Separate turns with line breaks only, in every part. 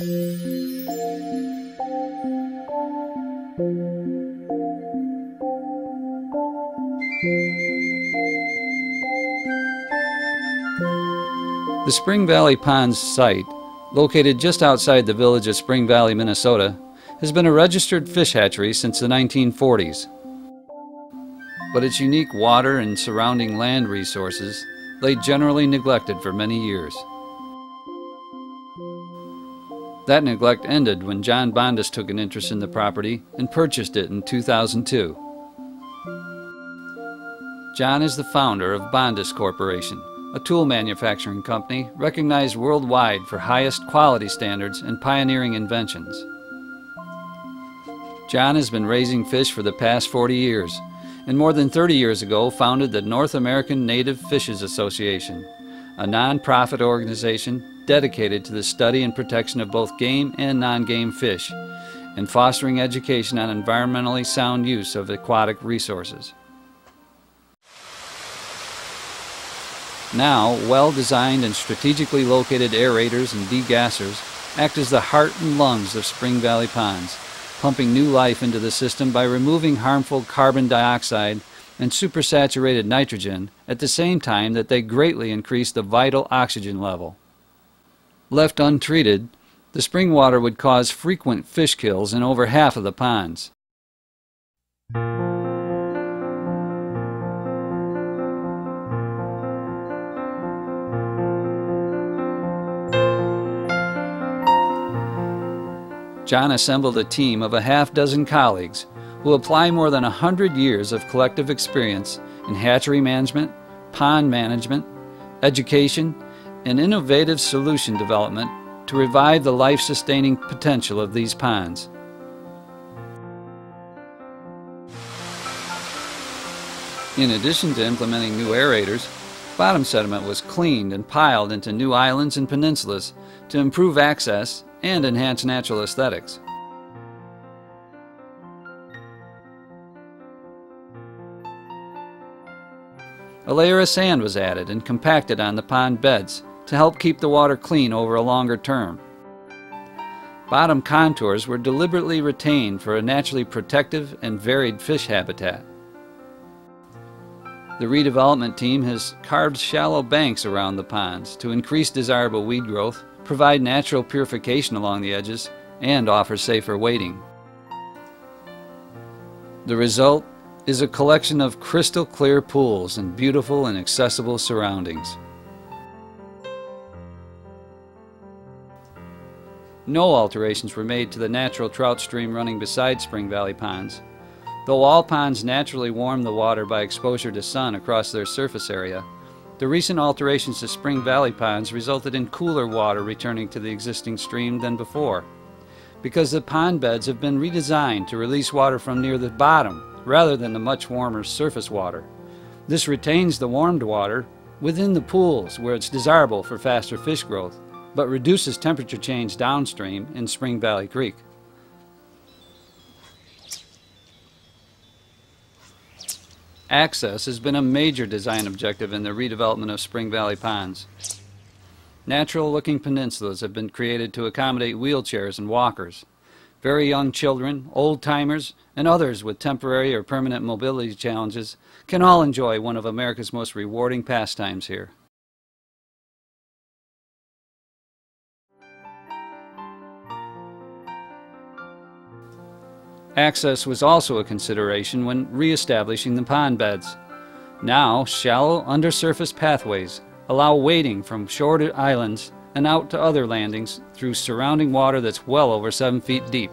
The Spring Valley Ponds site, located just outside the village of Spring Valley, Minnesota, has been a registered fish hatchery since the 1940s. But its unique water and surrounding land resources lay generally neglected for many years. That neglect ended when John Bondus took an interest in the property and purchased it in 2002. John is the founder of Bondus Corporation, a tool manufacturing company recognized worldwide for highest quality standards and pioneering inventions. John has been raising fish for the past 40 years, and more than 30 years ago founded the North American Native Fishes Association, a non-profit organization dedicated to the study and protection of both game and non-game fish, and fostering education on environmentally sound use of aquatic resources. Now, well-designed and strategically located aerators and degassers act as the heart and lungs of Spring Valley Ponds, pumping new life into the system by removing harmful carbon dioxide and supersaturated nitrogen at the same time that they greatly increase the vital oxygen level. Left untreated, the spring water would cause frequent fish kills in over half of the ponds. John assembled a team of a half-dozen colleagues who apply more than 100 years of collective experience in hatchery management, pond management, education, and innovative solution development to revive the life-sustaining potential of these ponds. In addition to implementing new aerators, bottom sediment was cleaned and piled into new islands and peninsulas to improve access and enhance natural aesthetics. A layer of sand was added and compacted on the pond beds to help keep the water clean over a longer term. Bottom contours were deliberately retained for a naturally protective and varied fish habitat. The redevelopment team has carved shallow banks around the ponds to increase desirable weed growth, provide natural purification along the edges, and offer safer wading. The result is a collection of crystal clear pools and beautiful and accessible surroundings. No alterations were made to the natural trout stream running beside Spring Valley Ponds. Though all ponds naturally warm the water by exposure to sun across their surface area, the recent alterations to Spring Valley Ponds resulted in cooler water returning to the existing stream than before, because the pond beds have been redesigned to release water from near the bottom rather than the much warmer surface water. This retains the warmed water within the pools where it's desirable for faster fish growth, but reduces temperature change downstream in Spring Valley Creek. Access has been a major design objective in the redevelopment of Spring Valley Ponds. Natural-looking peninsulas have been created to accommodate wheelchairs and walkers. Very young children, old-timers, and others with temporary or permanent mobility challenges can all enjoy one of America's most rewarding pastimes here. Access was also a consideration when re-establishing the pond beds. Now, shallow undersurface pathways allow wading from shore to islands and out to other landings through surrounding water that's well over 7 feet deep.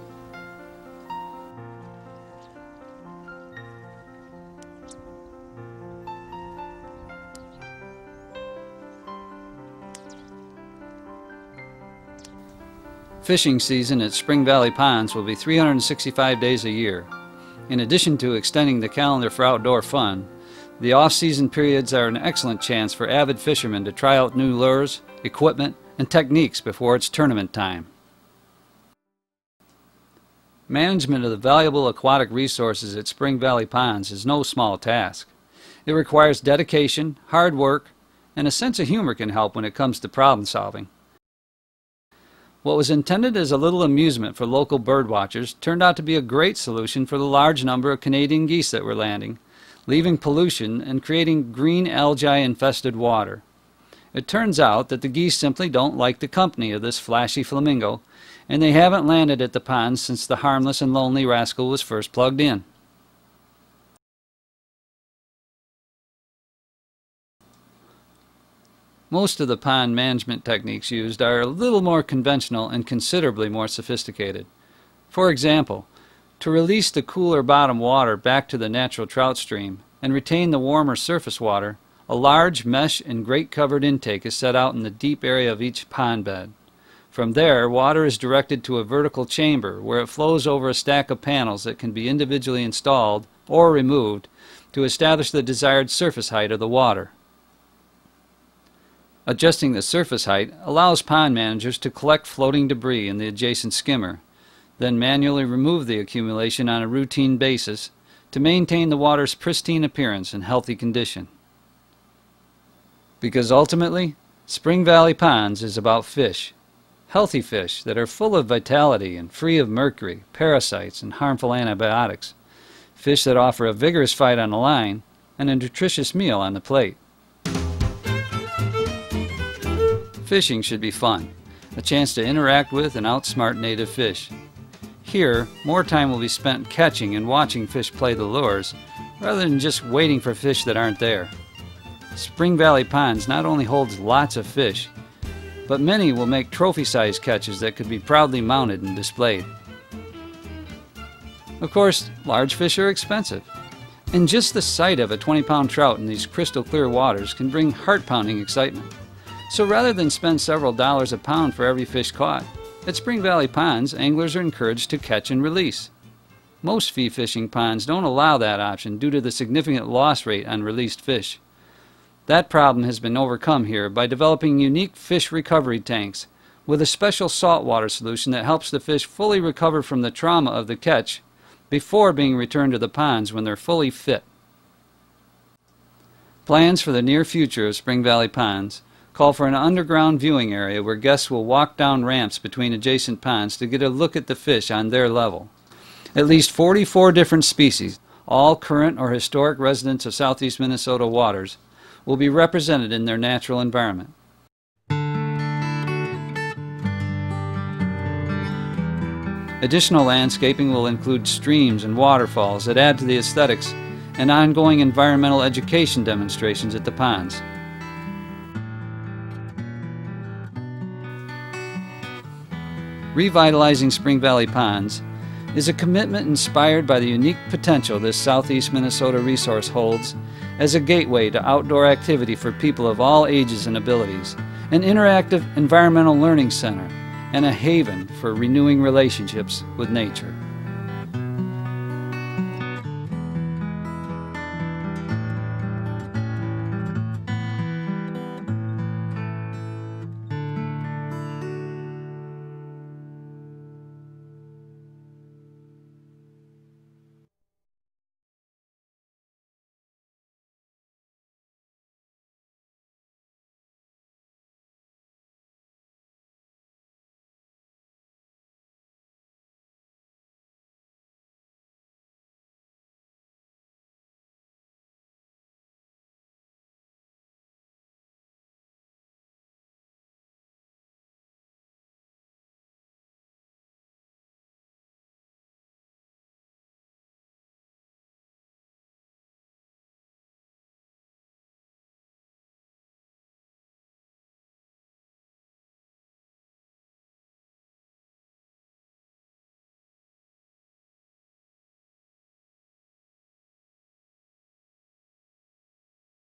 Fishing season at Spring Valley Ponds will be 365 days a year. In addition to extending the calendar for outdoor fun, the off-season periods are an excellent chance for avid fishermen to try out new lures, equipment, and techniques before it's tournament time. Management of the valuable aquatic resources at Spring Valley Ponds is no small task. It requires dedication, hard work, and a sense of humor can help when it comes to problem solving. What was intended as a little amusement for local bird watchers turned out to be a great solution for the large number of Canadian geese that were landing, leaving pollution and creating green algae-infested water. It turns out that the geese simply don't like the company of this flashy flamingo, and they haven't landed at the ponds since the harmless and lonely rascal was first plugged in. Most of the pond management techniques used are a little more conventional and considerably more sophisticated. For example, to release the cooler bottom water back to the natural trout stream and retain the warmer surface water, a large mesh and grate covered intake is set out in the deep area of each pond bed. From there, water is directed to a vertical chamber where it flows over a stack of panels that can be individually installed or removed to establish the desired surface height of the water. Adjusting the surface height allows pond managers to collect floating debris in the adjacent skimmer, then manually remove the accumulation on a routine basis to maintain the water's pristine appearance and healthy condition. Because ultimately, Spring Valley Ponds is about fish. Healthy fish that are full of vitality and free of mercury, parasites, and harmful antibiotics. Fish that offer a vigorous fight on the line and a nutritious meal on the plate. Fishing should be fun, a chance to interact with and outsmart native fish. Here, more time will be spent catching and watching fish play the lures, rather than just waiting for fish that aren't there. Spring Valley Ponds not only holds lots of fish, but many will make trophy-sized catches that could be proudly mounted and displayed. Of course, large fish are expensive, and just the sight of a 20-pound trout in these crystal clear waters can bring heart-pounding excitement. So rather than spend several dollars a pound for every fish caught, at Spring Valley Ponds, anglers are encouraged to catch and release. Most fee fishing ponds don't allow that option due to the significant loss rate on released fish. That problem has been overcome here by developing unique fish recovery tanks with a special saltwater solution that helps the fish fully recover from the trauma of the catch before being returned to the ponds when they're fully fit. Plans for the near future of Spring Valley Ponds call for an underground viewing area where guests will walk down ramps between adjacent ponds to get a look at the fish on their level. At least 44 different species, all current or historic residents of southeast Minnesota waters, will be represented in their natural environment. Additional landscaping will include streams and waterfalls that add to the aesthetics and ongoing environmental education demonstrations at the ponds. Revitalizing Spring Valley Ponds is a commitment inspired by the unique potential this southeast Minnesota resource holds as a gateway to outdoor activity for people of all ages and abilities, an interactive environmental learning center, and a haven for renewing relationships with nature.